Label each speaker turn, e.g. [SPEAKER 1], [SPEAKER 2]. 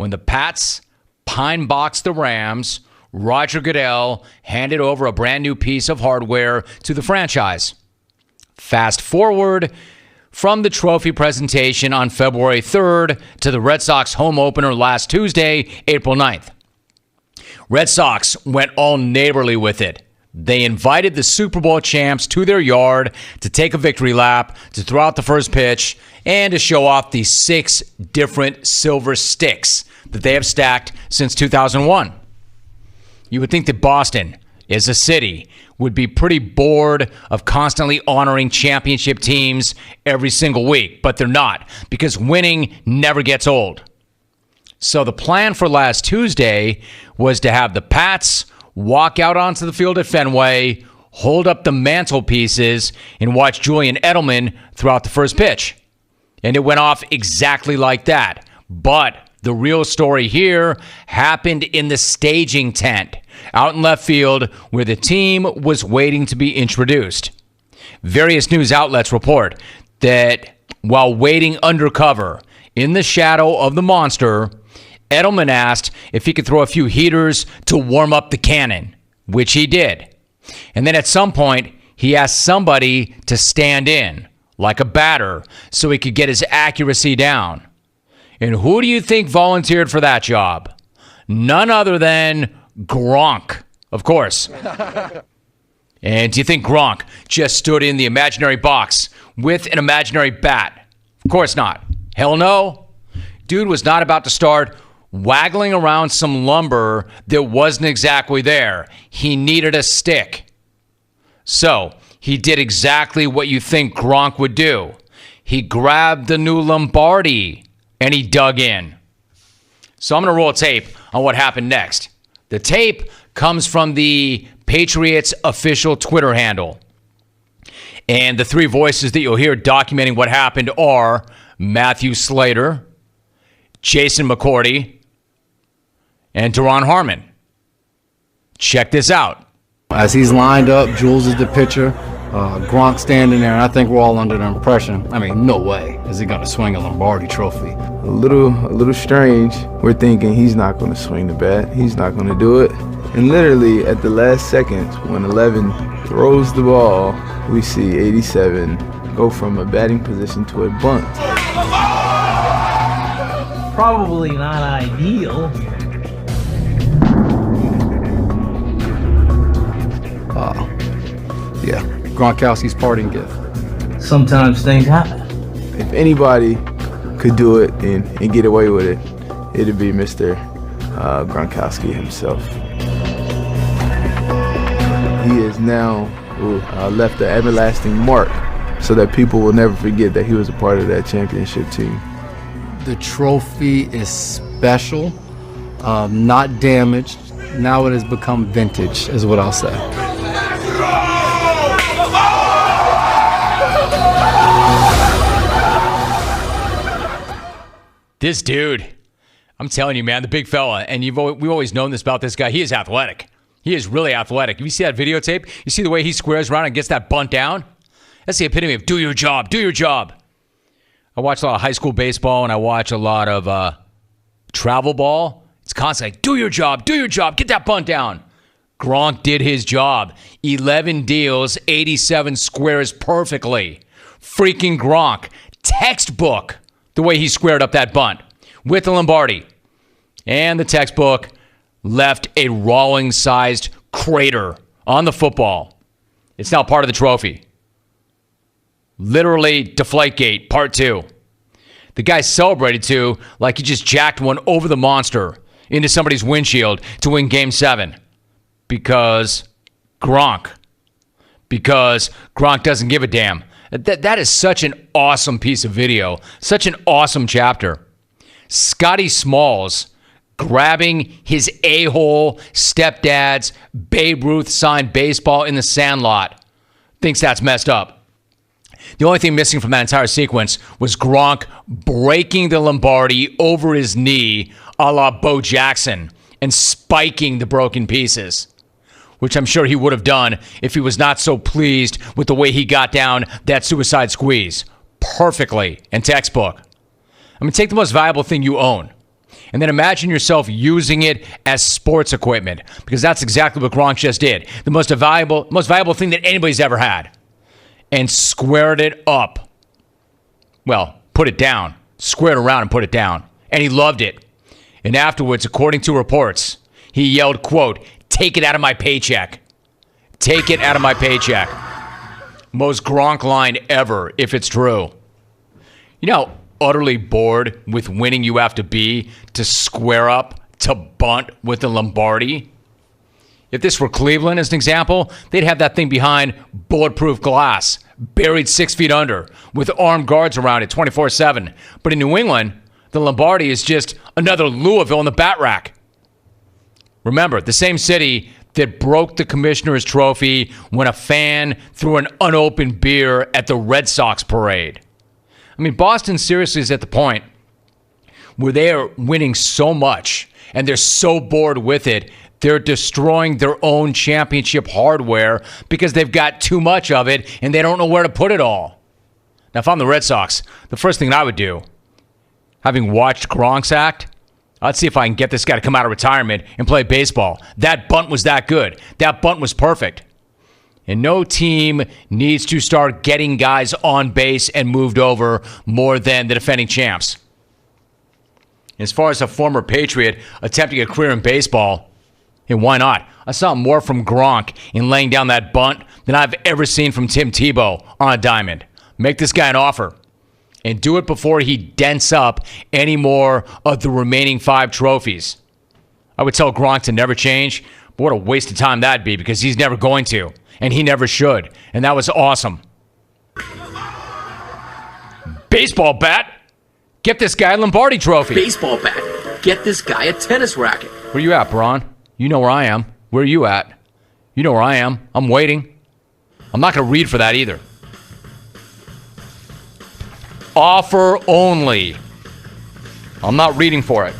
[SPEAKER 1] when the Pats pine boxed the Rams, Roger Goodell handed over a brand new piece of hardware to the franchise. Fast forward from the trophy presentation on February 3rd to the Red Sox home opener last Tuesday, April 9th. Red Sox went all neighborly with it. They invited the Super Bowl champs to their yard to take a victory lap, to throw out the first pitch, and to show off the 6 different silver sticks that they have stacked since 2001. You would think that Boston, as a city, would be pretty bored of constantly honoring championship teams every single week, but they're not, because winning never gets old. So the plan for last Tuesday was to have the Pats walk out onto the field at Fenway, hold up the mantelpieces, and watch Julian Edelman throw out the first pitch. And it went off exactly like that. But the real story here happened in the staging tent out in left field where the team was waiting to be introduced. Various news outlets report that while waiting undercover in the shadow of the monster, Edelman asked if he could throw a few heaters to warm up the cannon, which he did. And then at some point, he asked somebody to stand in, like a batter, so he could get his accuracy down. And who do you think volunteered for that job? None other than Gronk, of course. And do you think Gronk just stood in the imaginary box with an imaginary bat? Of course not. Hell no. Dude was not about to start waggling around some lumber that wasn't exactly there. He needed a stick. So he did exactly what you think Gronk would do. He grabbed the new Lombardi and he dug in. So I'm going to roll tape on what happened next. The tape comes from the Patriots official Twitter handle. And the 3 voices that you'll hear documenting what happened are Matthew Slater, Jason McCourty, and Teron Harmon. Check this out.
[SPEAKER 2] As he's lined up, Jules is the pitcher, Gronk standing there, and I think we're all under the impression, no way is he going to swing a Lombardi trophy.
[SPEAKER 3] A little strange. We're thinking he's not going to swing the bat. He's not going to do it. And literally at the last second, when 11 throws the ball, we see 87 go from a batting position to a bunt.
[SPEAKER 4] Probably not ideal.
[SPEAKER 2] Yeah, Gronkowski's parting gift.
[SPEAKER 4] Sometimes things happen.
[SPEAKER 3] If anybody could do it and get away with it, it'd be Mr. Gronkowski himself. He has now left an everlasting mark so that people will never forget that he was a part of that championship team.
[SPEAKER 2] The trophy is special, not damaged. Now it has become vintage, is what I'll say.
[SPEAKER 1] This dude, I'm telling you, man, the big fella, and we've always known this about this guy. He is athletic. He is really athletic. If you see that videotape, you see the way he squares around and gets that bunt down? That's the epitome of do your job, do your job. I watch a lot of high school baseball, and I watch a lot of travel ball. It's constantly like, do your job, get that bunt down. Gronk did his job. 11 deals, 87 squares perfectly. Freaking Gronk. Textbook. The way he squared up that bunt with the Lombardi. And the textbook left a Rawlings-sized crater on the football. It's now part of the trophy. Literally Deflategate Part 2. The guy celebrated too like he just jacked one over the monster into somebody's windshield to win Game 7. Because Gronk doesn't give a damn. That is such an awesome piece of video. Such an awesome chapter. Scotty Smalls grabbing his a-hole stepdad's Babe Ruth signed baseball in the sandlot. Thinks that's messed up. The only thing missing from that entire sequence was Gronk breaking the Lombardi over his knee a la Bo Jackson and spiking the broken pieces, which I'm sure he would have done if he was not so pleased with the way he got down that suicide squeeze. Perfectly and textbook. Take the most valuable thing you own And then imagine yourself using it as sports equipment, because that's exactly what Gronk just did. The most valuable thing that anybody's ever had. And squared it up. Well, put it down. Squared around and put it down. And he loved it. And afterwards, according to reports, he yelled, quote, "Take it out of my paycheck. Take it out of my paycheck." Most Gronk line ever, if it's true. You know how utterly bored with winning you have to be to square up, to bunt with the Lombardi? If this were Cleveland, as an example, they'd have that thing behind bulletproof glass, buried 6 feet under, with armed guards around it 24/7. But in New England, the Lombardi is just another Louisville in the bat rack. Remember, the same city that broke the commissioner's trophy when a fan threw an unopened beer at the Red Sox parade. I mean, Boston seriously is at the point where they are winning so much and they're so bored with it, they're destroying their own championship hardware because they've got too much of it and they don't know where to put it all. Now, if I'm the Red Sox, the first thing I would do, having watched Gronk's act, I'd see if I can get this guy to come out of retirement and play baseball. That bunt was that good. That bunt was perfect. And no team needs to start getting guys on base and moved over more than the defending champs. As far as a former Patriot attempting a career in baseball, and why not? I saw more from Gronk in laying down that bunt than I've ever seen from Tim Tebow on a diamond. Make this guy an offer. And do it before he dents up any more of the remaining 5 trophies. I would tell Gronk to never change, but what a waste of time that'd be, because he's never going to, and he never should. And that was awesome. Baseball bat. Get this guy a Lombardi trophy.
[SPEAKER 5] Baseball bat. Get this guy a tennis racket.
[SPEAKER 1] Where you at, Braun? You know where I am. Where are you at? You know where I am. I'm waiting. I'm not going to read for that either. Offer only. I'm not reading for it.